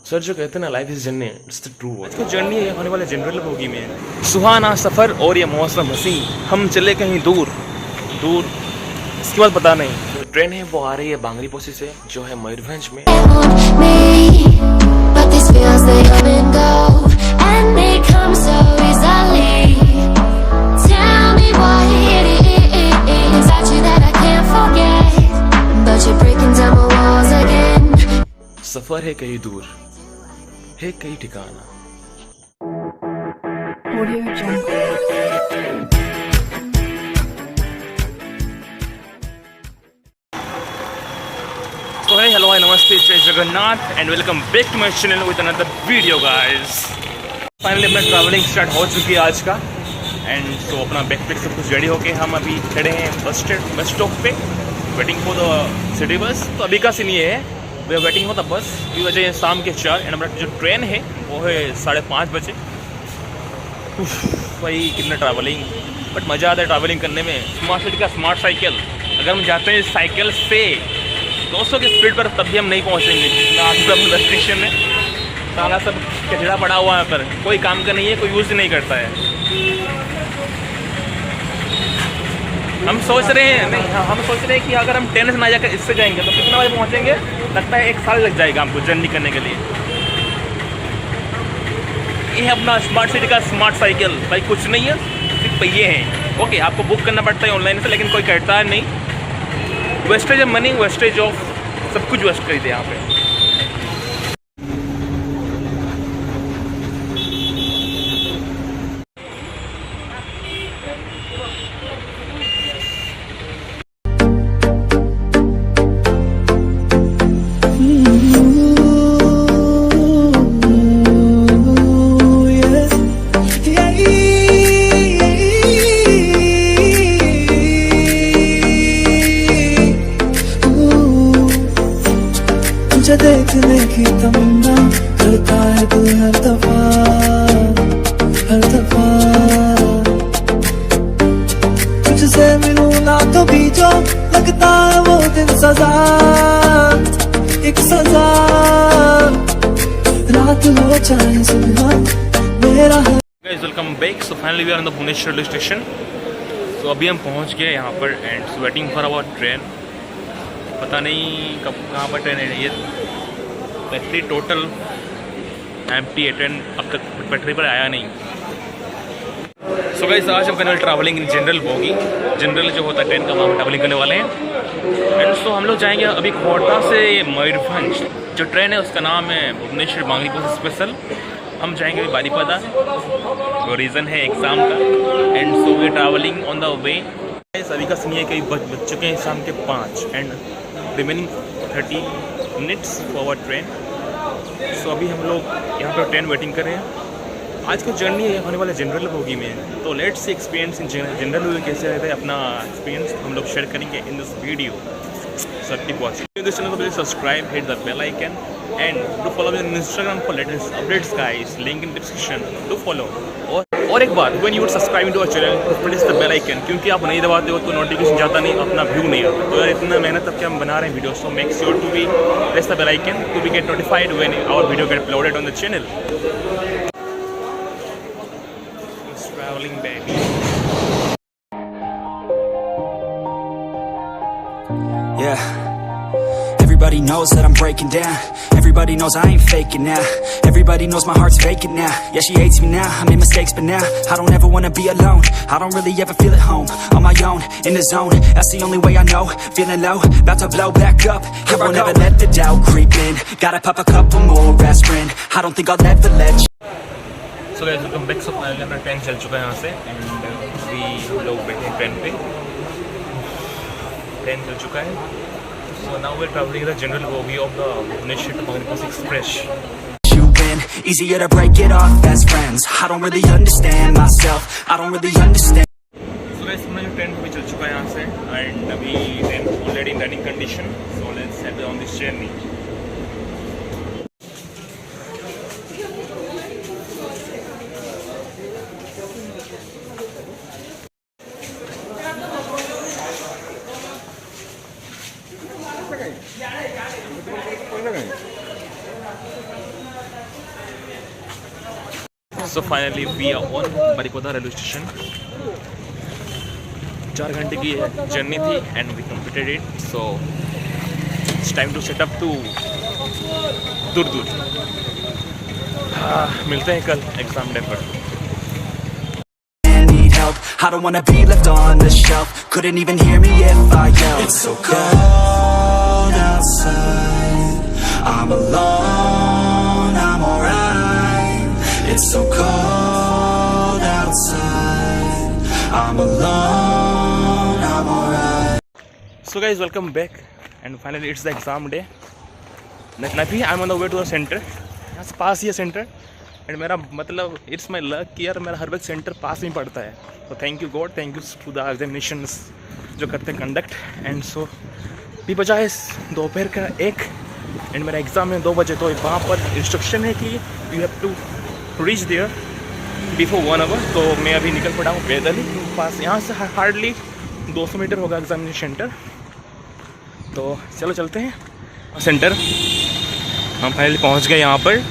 Sir जो कहते हैं ना life is journey, it's the true word. तो जर्नी है होने वाले जनरल बोगी में सुहाना सफ़र और ये मौसम हंसी, हम चले कहीं दूर दूर, इसके बाद पता नहीं। जो ट्रेन है वो आ रही है बांगरी पोसी से, जो है मयूरभंज में। सफर है कहीं दूर, है कहीं ठिकाना। So hey, hello, hi, namaste, जय Jagannath and welcome back to my channel with another video guys. Finally अपना ट्रैवलिंग स्टार्ट हो चुकी है आज का एंड तो अपना बैकपैक सब कुछ रेडी होके हम अभी खड़े हैं बस स्टॉप पे, waiting for the city bus. तो अभी का सीन ये है, वे वेटिंग हो द बस की वजह शाम के 4 एंड हमारा जो ट्रेन है वो है 5:30 बजे। भाई कितना ट्रैवलिंग, बट मज़ा आता है ट्रैवलिंग करने में। स्मार्ट सिटी का स्मार्ट साइकिल, अगर हम जाते हैं साइकिल से 200 की स्पीड पर तब भी हम नहीं पहुंचेंगे जितना आज अपने बस स्टेशन में। सारा सब कचरा पड़ा हुआ है, पर कोई काम का नहीं है, कोई यूज़ ही नहीं करता है। हम सोच रहे हैं कि अगर हम ट्रेन से ना जाकर इससे जाएंगे तो कितना बजे पहुंचेंगे, लगता है 1 साल लग जाएगा हमको जर्नी करने के लिए। ये है अपना स्मार्ट सिटी का स्मार्ट साइकिल। भाई कुछ नहीं है, सिर्फ पहिए हैं। ओके, आपको बुक करना पड़ता है ऑनलाइन से, लेकिन कोई करता है नहीं। Wastage of money, wastage of सब कुछ वेस्ट कर दिया यहाँ पे। देखने की तमन्ना करता है दिल हर दफा, हर दफा। तुझसे मिलूं ना कभी जो लगता है वो दिन सजा, एक सजा। रात हो चाहे सुबह मेरा है। Guys welcome back. So finally we are on the Bhubaneswar railway station. तो अभी हम पहुंच गए यहाँ पर and waiting for our train. पता नहीं कब कहाँ पर ट्रेन है। ये बैटरी टोटल एम्प्टी है, ट्रेन अब तक बैटरी पर आया नहीं। सो गाइस आज हम करने travelling in general bogie. General जो होता है ट्रेन का, वहाँ ट्रैवलिंग करने वाले हैं। एंड सो हम लोग जाएंगे अभी खोड़दा से मयूरभंज। जो ट्रेन है उसका नाम है भुवनेश्वर बांगरी पोसी स्पेशल। हम जाएंगे अभी बारीपदा, वो रीज़न है एग्ज़ाम का। And so we travelling on the way. अभी का सीन है कई बज चुके हैं शाम के 5 and remaining 30 minutes for our train. So अभी हम लोग यहाँ पर ट्रेन वेटिंग कर रहे हैं। आज का जर्नी है होने वाले जनरल बोगी में। तो let's see experience in general bogie कैसे रहता है। अपना एक्सपीरियंस हम लोग शेयर करेंगे in this video. So keep watching this channel को please subscribe, hit the bell icon and do follow me on Instagram for latest updates guys, link in description, do follow. और एक बात, when you subscribe to our channel तो press the bell icon, क्योंकि आप नहीं दबाते हो तो नोटिफिकेशन जाता नहीं, अपना व्यू नहीं आता। तो यार इतना मेहनत अब क्या हम बना रहे हैं video, so make sure to be press the bell icon to be get notified when our video get uploaded on the channel. It's travelling baby. Yeah. Everybody knows that I'm breaking down. Everybody knows I ain't faking now. Everybody knows my heart's vacant now. Yeah, she hates me now, I made mistakes but now I don't ever wanna be alone. I don't really ever feel at home. On my own, in the zone, that's the only way I know. Feeling low, about to blow back up. I won't ever let the doubt creep in. Gotta pop a couple more aspirin. I don't think I'll ever let you. So guys, welcome back. So finally अपना train चल चुका है यहाँ से and अभी हम लोग बैठे हैं ट्रेन पे। ट्रेन चल चुका है। So now we're traveling the general bogie of the Bhubaneswar to Bangriposi express. You win, easier to break it off best friends. I don't really understand myself. I don't really understand. So guys, अपना जो train भी चल चुका है यहाँ से and अभी train already in running condition. So let's head on this journey. So finally we are on Baripada railway station. 4 घंटे की जर्नी थी and we completed it. So it's time to set up to दूर। मिलते हैं कल exam day पर। I don't wanna be left on the shelf. Couldn't even hear me if I yelled. It's so cold outside. I'm alone, I'm alright. It's so cold outside. I'm alone, I'm alright. So guys, welcome back and finally it's the exam day. Nafi, I'm on the way to the center. यहाँ से पास ही है centre and मेरा मतलब it's my luck कि यार मेरा हर वक्त centre पास में पड़ता है। तो thank you God, thank you to the examinations जो करते हैं कंडक्ट। एंड सो भी बजा है दोपहर का 1 एंड मेरा एग्ज़ाम है 2 बजे। तो वहाँ पर इंस्ट्रक्शन है कि you have to reach there before 1 hour. तो मैं अभी निकल पड़ा हूँ पैदल ही पास, यहाँ से हार्डली 200 मीटर होगा एग्जामिनेशन सेंटर। तो चलो चलते हैं सेंटर। हम फाइनली पहुँच गए यहाँ पर।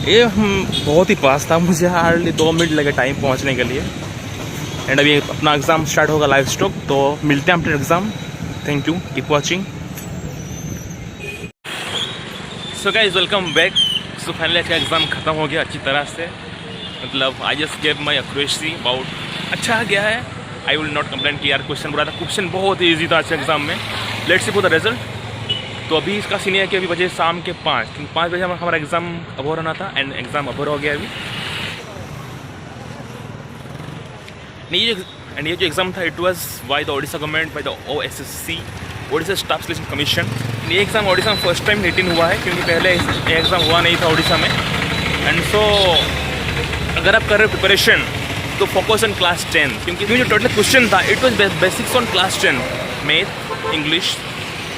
ये बहुत ही पास था, मुझे हार्डली 2 मिनट लगे टाइम पहुंचने के लिए। एंड अभी अपना एग्ज़ाम स्टार्ट होगा लाइव स्टॉक। तो मिलते हैं अपने exam. Thank you, keep watching. So guys, welcome back. So finally अच्छा एग्ज़ाम ख़त्म हो गया अच्छी तरह से। मतलब I just gave my accuracy about, अच्छा गया है। आई विल नॉट कंप्लेन कि यार क्वेश्चन बुरा था, क्वेश्चन बहुत ईजी था अच्छे एग्ज़ाम में। Let's see for the result. तो अभी इसका सीन है कि अभी बजे शाम के 5 बजे हमारा एग्ज़ाम अबोर होना था एंड एग्ज़ाम अबोर हो गया अभी। एंड ये जो एग्ज़ाम था it was by the Odisha government, by the OSSC, Odisha staff selection commission. ये एग्ज़ाम ओडिशा में फर्स्ट टाइम 18 हुआ है क्योंकि पहले ये एग्ज़ाम हुआ नहीं था ओडिशा में। एंड सो अगर आप कर रहे हो प्रिपरेशन तो फोकस ऑन क्लास 10, क्योंकि जो टोटल क्वेश्चन था it was basics on class 10, math, English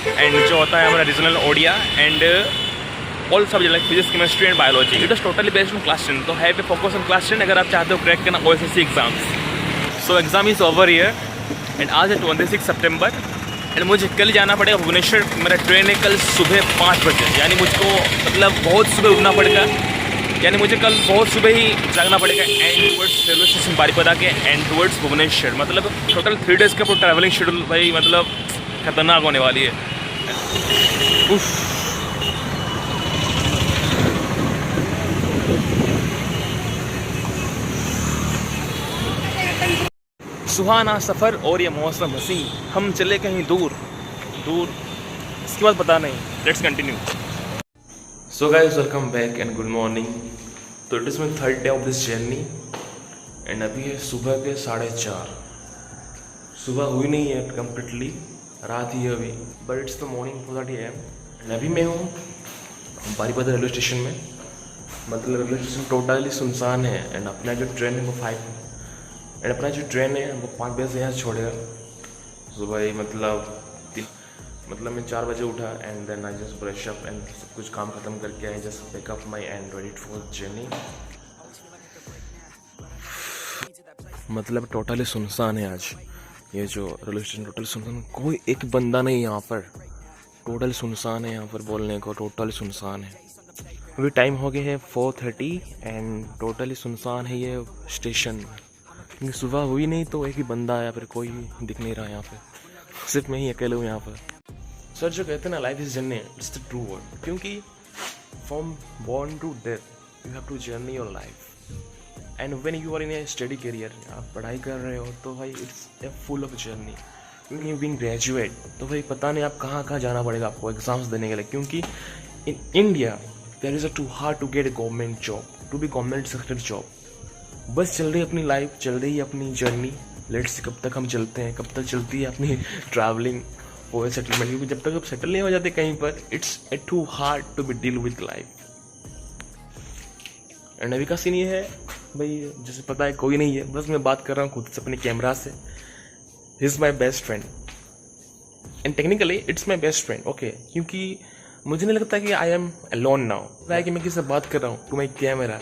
and जो होता है हमारा regional Odia and all subject like physics, chemistry and biology. It is totally based on class 10। तो है पे फोकस ऑन क्लास 10 अगर आप चाहते हो क्रैक करना OSSC exams. So exam is over year and आज है 26 सितंबर एंड मुझे कल जाना पड़ेगा भुवनेश्वर। मेरा ट्रेन है कल सुबह 5 बजे, यानी मुझको मतलब बहुत सुबह उठना पड़ेगा, यानी मुझे कल बहुत सुबह ही जागना पड़ेगा and towards railway station Baripada के एंड टुवर्ड्स भुवनेश्वर। मतलब टोटल 3 डेज़ का ट्रैवलिंग शेड्यूल भाई मतलब खतरनाक होने वाली है। उफ। सुहाना सफ़र और ये मौसम हसी, हम चले कहीं दूर दूर, इसके बाद पता नहीं। Let's continue. So guys, welcome back and good morning. तो it is my 3rd day of this journey and अभी है सुबह के 4:30। सुबह हुई नहीं है कम्प्लीटली, रात ही है अभी, but it's the morning 4:30 AM। And अभी मैं हूँ बारिपदा रेलवे स्टेशन में। मतलब रेलवे स्टेशन टोटली सुनसान है एंड अपना जो ट्रेन है वो 5 बजे यहाँ छोड़ेगा सुबह ही। मतलब मैं 4 बजे उठा and then I just brush up and सब कुछ काम खत्म करके I just pick up my and ready for journey. मतलब टोटली सुनसान है आज ये जो रेलवे स्टेशन, टोटल सुनसान, कोई एक बंदा नहीं यहाँ पर। टोटल सुनसान है यहाँ पर, बोलने को टोटली सुनसान है। अभी टाइम हो गया है 4:30 एंड टोटली सुनसान है ये स्टेशन, क्योंकि सुबह हुई नहीं तो एक ही बंदा आया, फिर कोई दिख नहीं रहा यहाँ पे, सिर्फ मैं ही अकेले हूँ यहाँ पर। सर जो कहते हैं ना life is journey, it's the true word, क्योंकि from born to death you have to journey your life and when you are in a study career, आप पढ़ाई कर रहे हो तो भाई it's a full of journey. When you being graduate तो भाई पता नहीं आप कहाँ कहाँ जाना पड़ेगा आपको एग्जाम्स देने के लिए, क्योंकि in India there is a too hard to get a government job, to be government sector job. Bus चल रही अपनी लाइफ, चल रही है अपनी जर्नी। लेट्स कब तक हम चलते हैं, कब तक चलती है अपनी ट्रैवलिंग वो सेटलमेंट, क्योंकि जब तक आप सेटल नहीं हो जाते कहीं पर it's a too hard to be deal with life. And अभी का सीन ये है भाई, जैसे पता है कोई नहीं है, बस मैं बात कर रहा हूँ खुद से अपने कैमरा से। He is my best friend and technically it's my best friend, okay, क्योंकि मुझे नहीं लगता कि आई एम अलोन नाउ, पता है कि मैं किससे बात कर रहा हूँ to my camera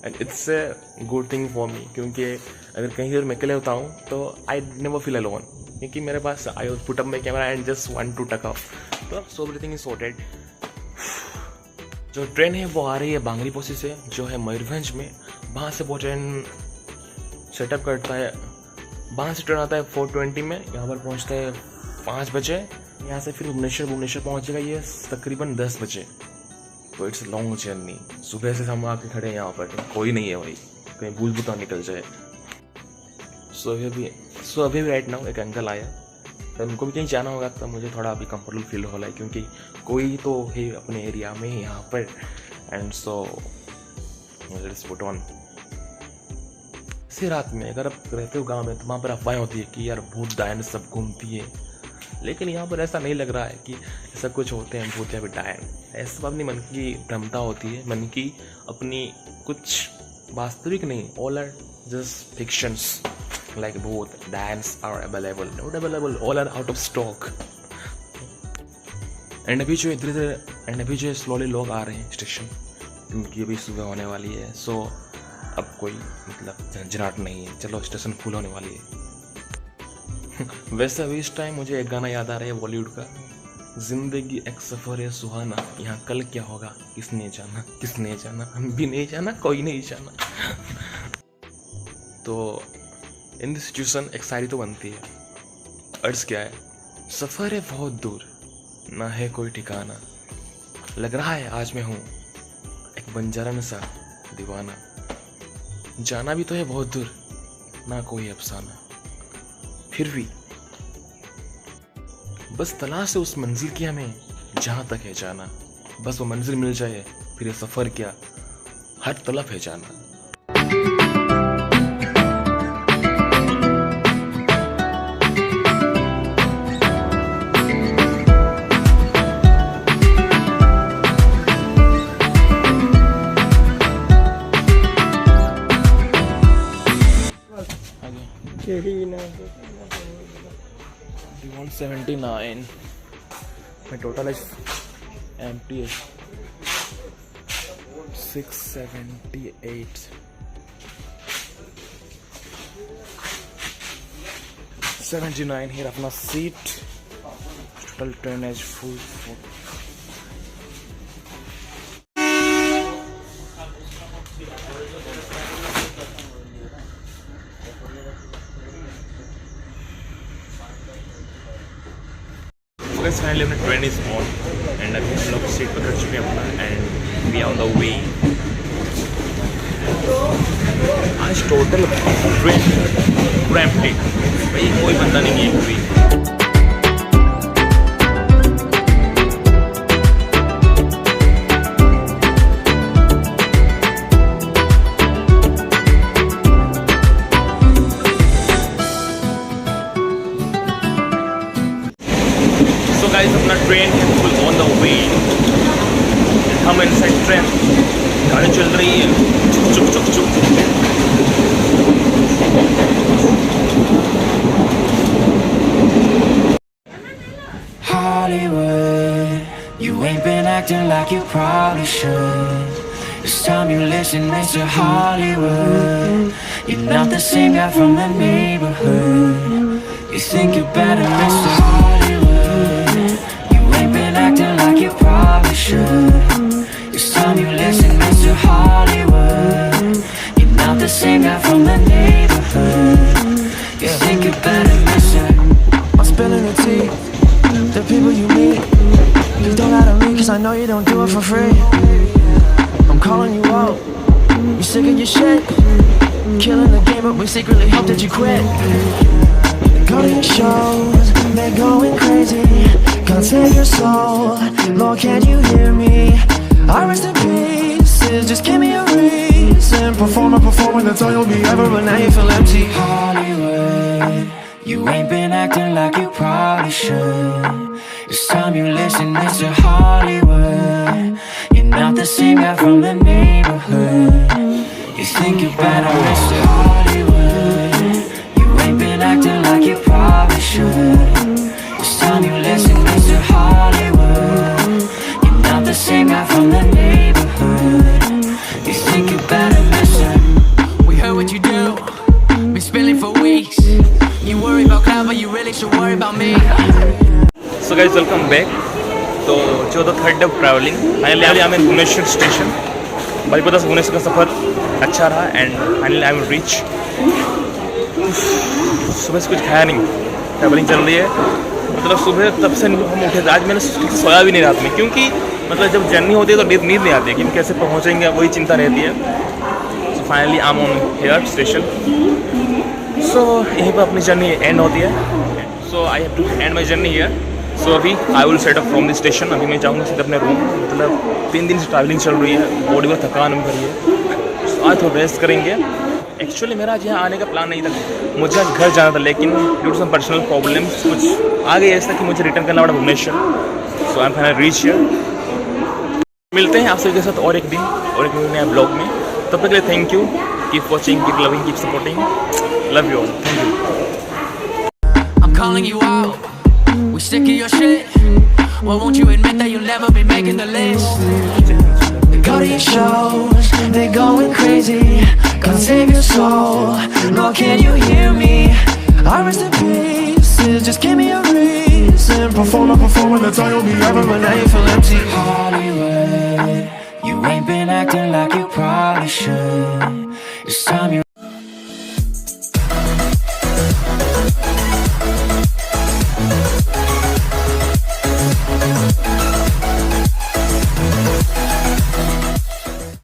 and it's a good thing for me, क्योंकि अगर कहीं और मैं अकेले होता हूँ तो आई नेवर फील अलोन, क्योंकि मेरे पास I put up my camera and just want to talk off, तो सो एवरीथिंग इज सॉर्टेड। जो ट्रेन है वो आ रही है बांगरीपोशी से, जो है मयूरभंज में। वहाँ से वो ट्रेन सेटअप करता है, वहाँ से ट्रेन आता है 4:20 में, यहाँ पर पहुँचता है 5 बजे। यहाँ से फिर भुवनेश्वर पहुँचेगा ये तकरीबन 10 बजे। तो इट्स लॉन्ग जर्नी। सुबह से हम आके खड़े हैं यहाँ पर, कोई नहीं है भाई, कहीं भूल भूता निकल जाए। सो अभी भी राइट नाउ एक अंकल आया, तो उनको भी कहीं जाना होगा, तो मुझे थोड़ा अभी कंफर्टेबल फील हो रहा है क्योंकि कोई तो है अपने एरिया में यहाँ पर। And so let's put on. इसी रात में अगर आप रहते हो गांव में तो वहाँ पर अफवाहें होती है कि यार भूत डायन सब घूमती है, लेकिन यहाँ पर ऐसा नहीं लग रहा है कि ऐसा कुछ होते हैं भूत या फिर डायन। ऐसा अपनी मन की भ्रमता होती है, मन की अपनी कुछ वास्तविक नहीं, all are just fictions. Like both dance are available, not available, all are out of stock. And अभी जो स्लोली लोग आ रहे हैं स्टेशन, क्योंकि अभी सुबह होने वाली है। सो अब कोई मतलब झंझनाट नहीं है, चलो स्टेशन फुल होने वाली है। वैसे अभी इस टाइम मुझे एक गाना याद आ रहा है बॉलीवुड का, जिंदगी एक सफर है सुहाना, यहाँ कल क्या होगा किसने जाना, हम भी नहीं जाना, कोई नहीं जाना। तो इन दिस सिचुएशन एक शायरी तो बनती है। अर्ज क्या है? सफ़र है बहुत दूर, ना है कोई ठिकाना, लग रहा है आज मैं हूँ एक बंजारन सा दीवाना, जाना भी तो है बहुत दूर, ना कोई अफसाना, फिर भी बस तलाश है उस मंजिल की हमें जहाँ तक है जाना, बस वो मंजिल मिल जाए फिर ये सफ़र क्या हर तलब है जाना। You want 79. My total is empty. 678. 79 here अपना seat. Total train is full. guys, finally अपना ट्रेन इज ऑन एंड अभी हम लोग सीट पर कर चुके हैं अपना and we are on the way. आज टोटल ट्रेन पूरा एम्प्टी, भाई कोई बंदा नहीं है कोई। गाइस अपना ट्रेन है फुल ऑन द वे, हम इनसाइड ट्रेन, गाड़ी चल रही है चुक चुक चुक चुक। Hollywood, you ain't been acting like you probably should. It's time you listen, Mr. Hollywood. You're not the same guy from the neighborhood. You think you're better, Mr. Hollywood. Acting like you probably should. It's time you listen, Mr. Hollywood. You're not the same guy from the neighborhood. You think you're better, Mr. I'm spilling the tea, the people you meet. Please don't lie to me, cause I know you don't do it for free. I'm calling you out, you sick of your shit. Killing the game, but we secretly hope that you quit. Go to your shows, they're going crazy. God save your soul, Lord, can you hear me? I rest in pieces, just give me a reason. Perform, that's all you'll be ever, but now you feel empty. Hollywood, you ain't been acting like you probably should. It's time you listen, Mr. Hollywood. You're not the same guy from the neighborhood. You think you're better, Mr. Hollywood. You ain't been acting like you probably should. It's time you listen, Mr. Hollywood. You're not the same guy from the neighborhood. You think you're better, mister. We heard what you do, been spilling for weeks. You worry about cloud, but you really should worry about me. So guys, welcome back. तो जो the third day of travelling finally I am in Bhubaneswar station. भाई पता भुवनेश्वर का सफ़र अच्छा रहा and finally I am reach. सुबह से कुछ खाया नहीं, ट्रैवलिंग चल रही है, मतलब सुबह तब से हम उठे, आज मैंने सोया भी नहीं रात में, क्योंकि मतलब जब जर्नी होती है तो नींद नहीं आती है कि हम कैसे पहुँचेंगे, वही चिंता रहती है। So finally I am on here station. So यहीं पर अपनी जर्नी एंड होती है। So I have to end my journey here. So अभी I will set up from the station. अभी मैं जाऊँगा सीधे अपने रूम। मतलब 3 दिन से ट्रैवलिंग चल रही है, बॉडी में थकान भी भरी है। सो आज थोड़ा रेस्ट करेंगे। एक्चुअली मेरा आज यहाँ आने का प्लान नहीं था, मुझे आज घर जाना था, लेकिन due to some personal problems कुछ आ गई ऐसा कि मुझे रिटर्न करना पड़ा Bhubaneswar. So I am finally reach here. मिलते हैं आप सभी के साथ और एक दिन और एक नए ब्लॉग में। तब तक के लिए thank you. Keep watching, keep loving, keep supporting. Love you all, thank you. I'm calling you out. We sick of your shit. Why won't you admit that you'll never be making the list? Go to your shows, they're going crazy. Come save your soul, Lord, can you hear me? I rest in peace, just give me a reason. Perform when the time you'll be ever when I feel empty. Hollywood, you ain't been acting like you probably should. It's time you